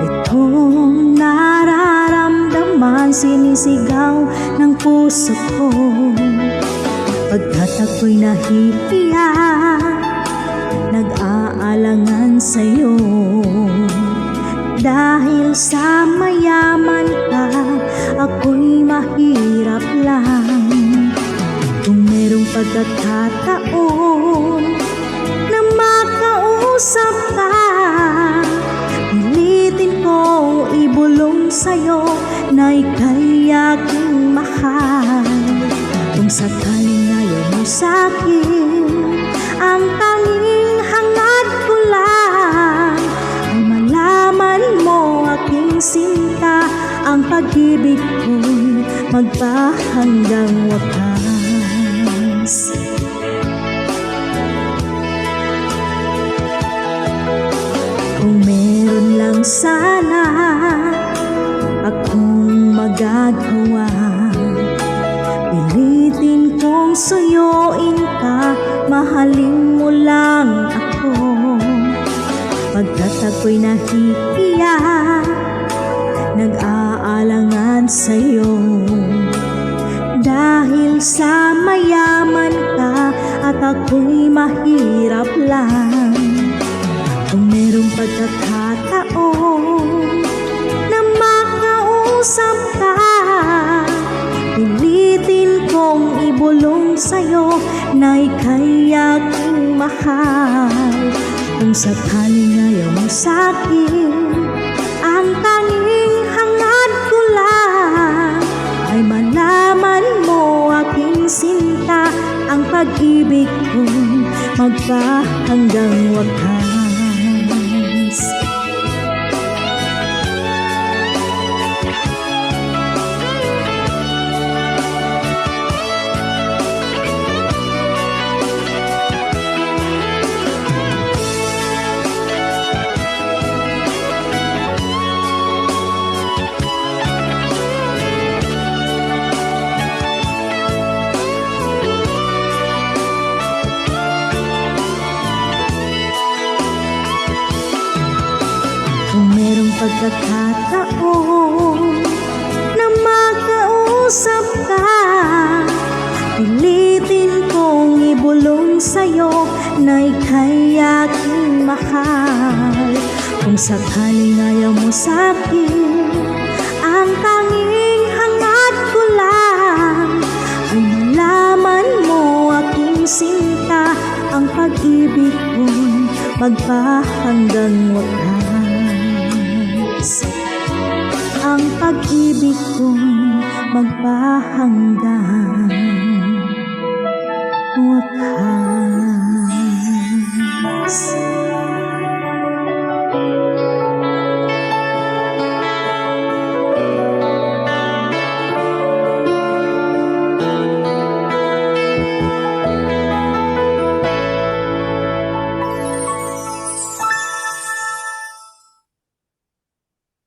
Itong nararamdaman, sinisigaw ng puso ko pagkat ako'y nahihiya, nag-aalangan sa'yo. Dahil sa mayaman ka, ako'y mahirap lang. Kung merong pagkakataon na makausap ka, pilitin ko ibulong sa'yo na ika'y aking mahal. Kung sakaling ayaw mo sa'kin, ang tanging hangad ko lang ay malaman mo aking sinta, ang pag-ibig ko'y magpahanggang wakas. Kung meron lang sana akong magagawa, pilitin kong suyuin ka, mahalin mo lang ako. Pagkat ako'y nahihiya, nag-aalangan sa'yo. Dahil sa mayaman ka at ako'y mahirap lang. Kung merong pagkakataon na makausap ka, pilitin kong ibulong sa'yo na ika'y aking mahal. Kung sakaling ayaw mo sa'kin, ang tanging hangad ko lang ay malaman mo aking sinta, ang pag-ibig ko'y magpahanggang wakas. Kung merong pagkakataon na makausap ka, pilitin kong ibulong sa'yo na ika'y aking mahal. Kung sakaling ayaw mo sa'kin, ang tanging hangad ko lang ay malaman mo aking sinta, ang pag-ibig ko'y magpahanggang wakas. Ang pag-ibig ko'y magpahanggang wakas.